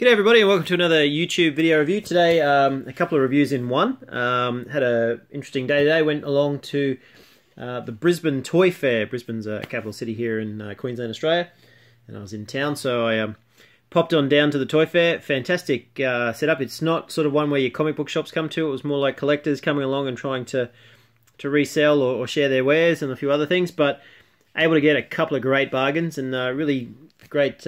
G'day everybody and welcome to another YouTube video review. Today a couple of reviews in one. Had an interesting day today. Went along to the Brisbane Toy Fair. Brisbane's a capital city here in Queensland, Australia. And I was in town, so I popped on down to the Toy Fair. Fantastic setup. It's not sort of one where your comic book shops come to. It was more like collectors coming along and trying to resell or share their wares and a few other things. But able to get a couple of great bargains and really great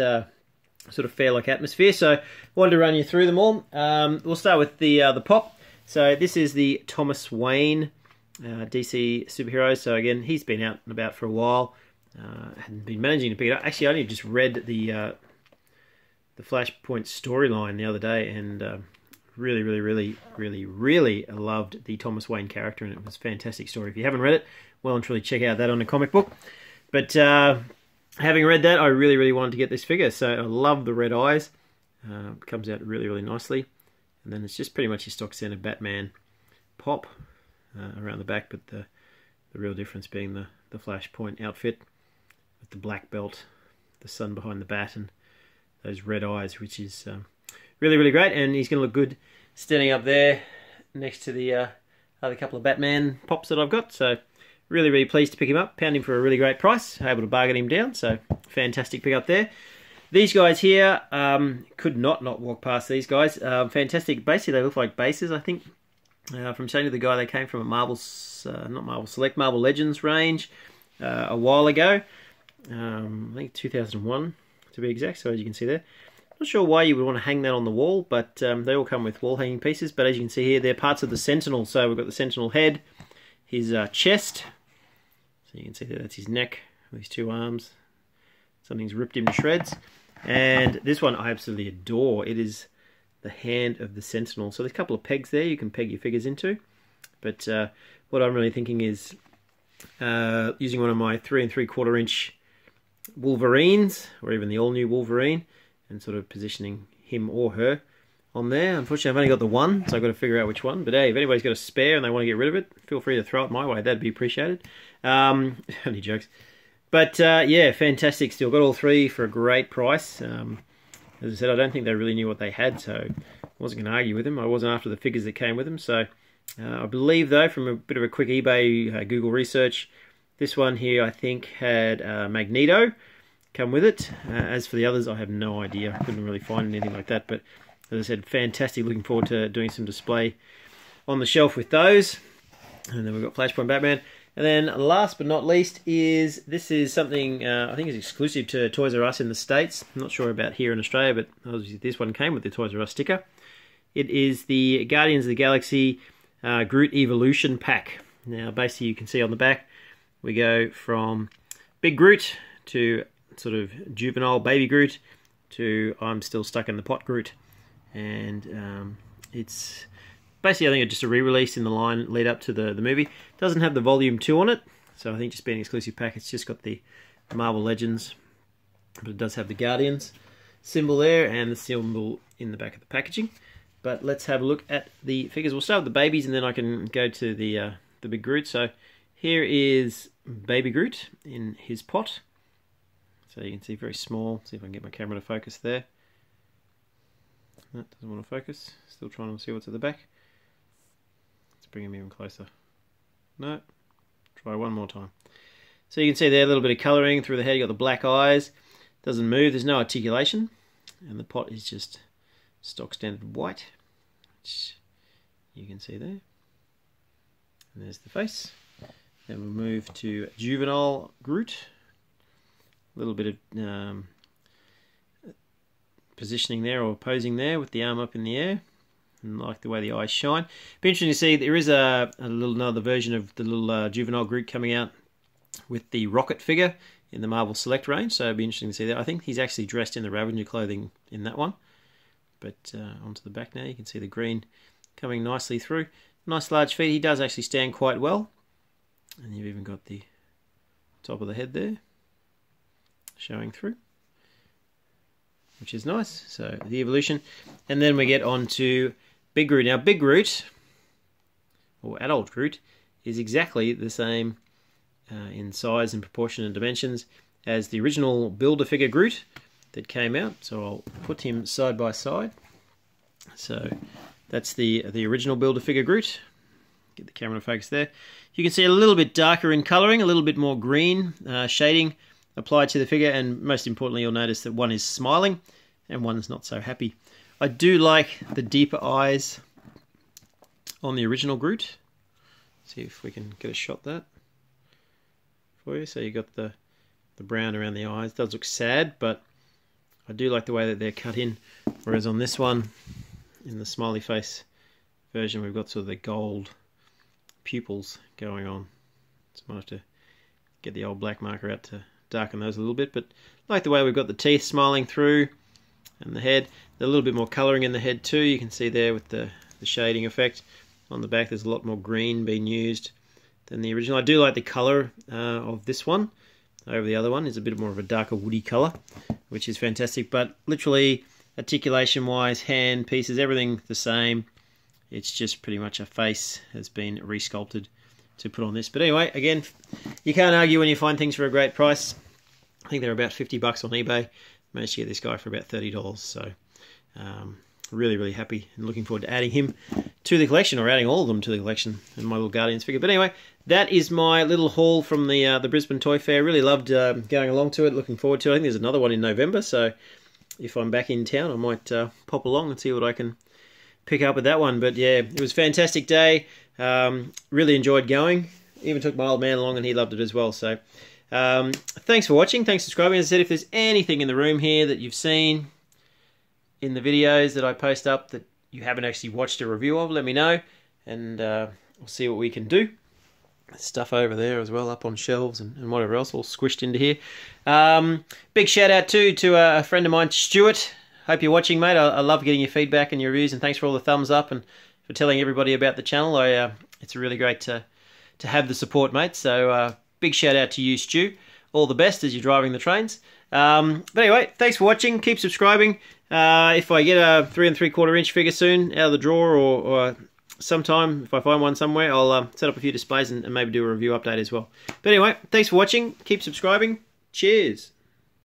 sort of fair-like atmosphere. So I wanted to run you through them all. We'll start with the pop. So this is the Thomas Wayne DC superhero. So again, he's been out and about for a while. Hadn't been managing to pick it up. Actually, I only just read the Flashpoint storyline the other day, and really loved the Thomas Wayne character, and it was a fantastic story. If you haven't read it, well and truly check out that on the comic book. But having read that, I really wanted to get this figure. So I love the red eyes. It comes out really nicely. And then it's just pretty much your stock standard Batman pop around the back, but the real difference being the Flashpoint outfit with the black belt, the sun behind the bat, and those red eyes, which is really great. And he's going to look good standing up there next to the other couple of Batman pops that I've got. So really pleased to pick him up. Found him for a really great price. Able to bargain him down. So fantastic pick up there. These guys here, could not walk past these guys. Fantastic. Basically, they look like bases, I think. From saying to the guy, they came from a Marvel Legends range a while ago. I think 2001 to be exact. So as you can see there. Not sure why you would want to hang that on the wall, but they all come with wall hanging pieces. But as you can see here, they're parts of the Sentinel. So we've got the Sentinel head, his chest. So you can see that's his neck with his two arms. Something's ripped him to shreds. And this one I absolutely adore. It is the hand of the Sentinel. So there's a couple of pegs there you can peg your figures into. But what I'm really thinking is using one of my 3 3/4 inch Wolverines, or even the all-new Wolverine, and sort of positioning him or her on there. Unfortunately, I've only got the one, so I've got to figure out which one. But hey, if anybody's got a spare and they want to get rid of it, feel free to throw it my way. That'd be appreciated. Only jokes. But yeah, fantastic still. Got all three for a great price. As I said, I don't think they really knew what they had, so I wasn't going to argue with them. I wasn't after the figures that came with them. So I believe, though, from a bit of a quick eBay Google research, this one here I think had Magneto come with it. As for the others, I have no idea. I couldn't really find anything like that. But as I said, fantastic. Looking forward to doing some display on the shelf with those. And then we've got Flashpoint Batman. And then last but not least this is something I think is exclusive to Toys R Us in the States. I'm not sure about here in Australia, but obviously this one came with the Toys R Us sticker. It is the Guardians of the Galaxy Groot Evolution pack. Now basically you can see on the back we go from Big Groot to sort of juvenile baby Groot to I'm still stuck in the pot Groot. And it's basically, I think, it's just a re-release in the line lead up to the movie. Doesn't have the Volume 2 on it, so I think just being an exclusive pack, it's just got the Marvel Legends, but it does have the Guardians symbol there and the symbol in the back of the packaging. But let's have a look at the figures. We'll start with the babies, and then I can go to the Big Groot. So here is Baby Groot in his pot. So you can see very small. See if I can get my camera to focus there. That doesn't want to focus. Still trying to see what's at the back. Let's bring him even closer. No. Try one more time. So you can see there a little bit of colouring through the head. You got the black eyes. Doesn't move. There's no articulation. And the pot is just stock standard white, which you can see there. And there's the face. Then we'll move to Juvenile Groot. A little bit of positioning there, or posing there with the arm up in the air, and like the way the eyes shine. Be interesting to see there is another version of the little Juvenile Groot coming out with the Rocket figure in the Marvel Select range, so it'd be interesting to see that. I think he's actually dressed in the Ravager clothing in that one. But onto the back now, you can see the green coming nicely through. Nice large feet. He does actually stand quite well, and you've even got the top of the head there showing through, which is nice. So the evolution. And then we get on to Big Groot. Now Big Groot, or adult Groot, is exactly the same in size and proportion and dimensions as the original Build-A-Figure Groot, that came out. So I'll put him side by side. So that's the original Build-A-Figure Groot. Get the camera to focus there. You can see a little bit darker in colouring, a little bit more green shading applied to the figure, and most importantly you'll notice that one is smiling and one's not so happy. I do like the deeper eyes on the original Groot. See if we can get a shot of that for you. So you got the brown around the eyes. It does look sad, but I do like the way that they're cut in. Whereas on this one, in the smiley face version, we've got sort of the gold pupils going on. So I might have to get the old black marker out to darken those a little bit. But I like the way we've got the teeth smiling through and the head. There's a little bit more colouring in the head too. You can see there with the shading effect. On the back there's a lot more green being used than the original. I do like the colour of this one over the other one. It's a bit more of a darker woody colour, which is fantastic. But literally, articulation wise, hand pieces, everything the same. It's just pretty much a face has been resculpted to put on this. But anyway, again, you can't argue when you find things for a great price. I think they're about $50 on eBay. Managed to get this guy for about $30. So really, really happy and looking forward to adding him to the collection, or adding all of them to the collection, and my little Guardians figure. But anyway, that is my little haul from the Brisbane Toy Fair. Really loved going along to it, looking forward to it. I think there's another one in November, so if I'm back in town I might pop along and see what I can pick up with that one. But yeah, it was a fantastic day. Really enjoyed going. Even took my old man along and he loved it as well. So thanks for watching, thanks for subscribing. As I said, if there's anything in the room here that you've seen in the videos that I post up that you haven't actually watched a review of, let me know, and we'll see what we can do. Stuff over there as well, up on shelves and whatever else, all squished into here. Big shout out too to a friend of mine, Stuart. Hope you're watching, mate. I love getting your feedback and your reviews, and thanks for all the thumbs up and for telling everybody about the channel. It's really great to have the support, mate. So big shout out to you, Stu. All the best as you're driving the trains. But anyway, thanks for watching. Keep subscribing. If I get a 3 3/4 inch figure soon out of the drawer, or sometime if I find one somewhere, I'll set up a few displays and maybe do a review update as well. But anyway, thanks for watching. Keep subscribing. Cheers.